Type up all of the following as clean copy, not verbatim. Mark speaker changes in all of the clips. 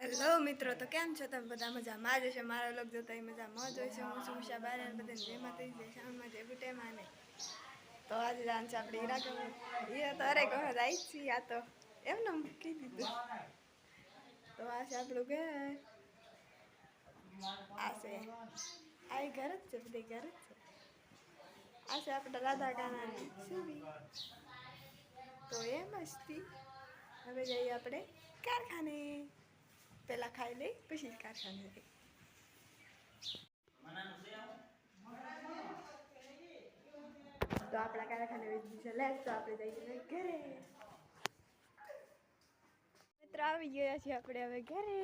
Speaker 1: Hello મિત્રો, તો કેમ છો તમે બધા? મજામાં જ હશે. મારા લોક જોતા મજામાં જ હોય છે. હું છું ઉષા બારે બધાને જેમાં થઈ જાય શામમાં જે બુટેમાં નહીં. તો આજે જાણ છે આપણે હીરા તો અરે કહો આવી છીએ. આ તો એમને મૂકી દીધું. તો આ છે આપણું ઘર. આ છે આ ઘર જ છે, બધી ઘર જ છે. આ છે આપણે રાધા કાનાની સુવી. તો એ મસ્તી. હવે જઈએ આપણે કારખાને. પેલા ખાઈ લઈ પછી કારખાને જઈ. તો આપણા કારખાને વેચી છે લેટ. તો આપણે જઈએ ઘરે. મિત્રો આવી ગયા છીએ આપણે હવે ઘરે.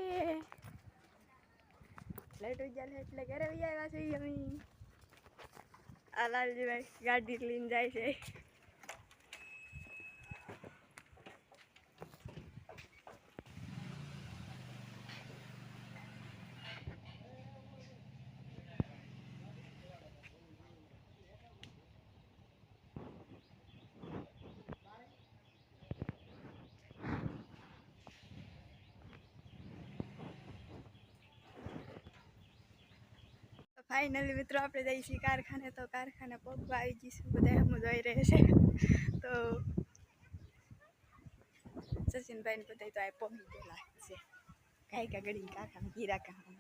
Speaker 1: લેટ ઉઈ ગયા એટલે ઘરે ઉઈ આવ્યા છીએ અમે. આ લાલજીભાઈ ગાડી લઈને જાય છે. ફાઇનલી મિત્રો આપણે જઈએ છીએ કારખાને. તો કારખાને પગવા આવી જઈશું. બધા હમ જોઈ રહે છે. તો સચિનભાઈ ને બધા તો આ પગી ગયેલા છે. કાંઈ કાગડી કારખાને ગીરા કારખાને.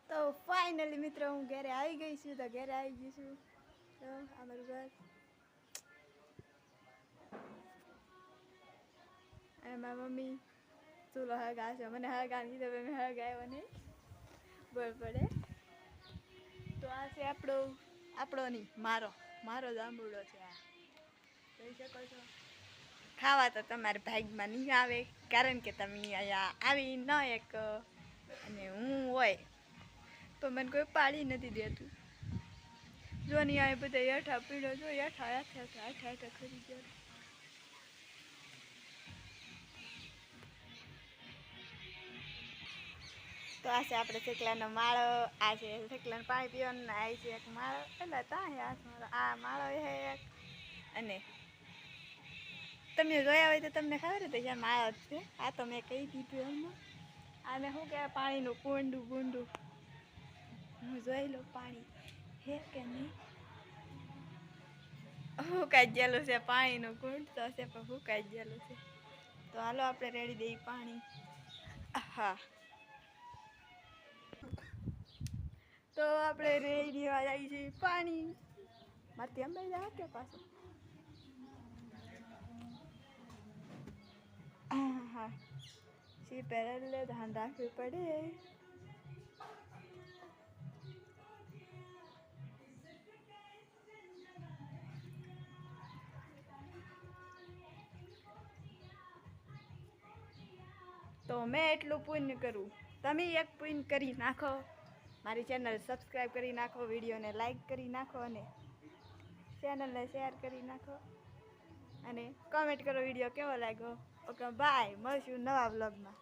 Speaker 1: તો ફાઇનલી મિત્રો હું ઘરે આવી ગઈ છું. તો ઘરે આવી ગઈ છું. તો અમારું ઘર અને મારી મમ્મી ચૂલો હગા છે. મને હગા કીધું મેં હગાવ્યો નહીં બોલ પડે. તો આ છે આપણો નહીં મારો જાંબુડો છે. આ જોઈ શકો છો. ખાવા તો તમારે ભાગમાં નહીં આવે, કારણ કે તમે અહીંયા આવી ન એક અને હું હોય તો મને કોઈ પાડી નથી દેતું. જો નહીં આવે બધા હેઠા પીડો જો હેઠા ખરી ગયો. તો આ છે આપણે થેકલાનો માળો. આ છે થેકલાનું પાણી પીવાનું. આ છે એક માળો. એટલે આ માળો છે એક. અને તમે જોયા હોય તો તમને ખબર હતી કે માળો જ છે. આ તો મેં કહી દીધું એમને. આને શું કહેવાય? પાણીનું કુંડું. હું જોઈ લઉં પાણી હે કે નહીં. હુકાઈ ગયેલું છે પાણીનું કુંડ તો છે, પણ હુકાઈ ગયેલું છે. તો હાલો આપણે રેડી દઈએ પાણી. હા, તો આપણે રેડી દેવા જઈએ છીએ પાણી. મારથી અંબાઈ જાય કે પાછું. હા, સી પહેરેલે ધ્યાન રાખવી પડે. તો મેં એટલું પુણ્ય કરું, તમે એક પુણ્ય કરી નાખો. મારી ચેનલ સબસ્ક્રાઈબ કરી નાખો, વિડીયોને લાઈક કરી નાખો અને ચેનલને શેર કરી નાખો અને કમેન્ટ કરો વિડીયો કેવો લાગ્યો. ઓકે બાય, મળશું નવા વ્લોગમાં.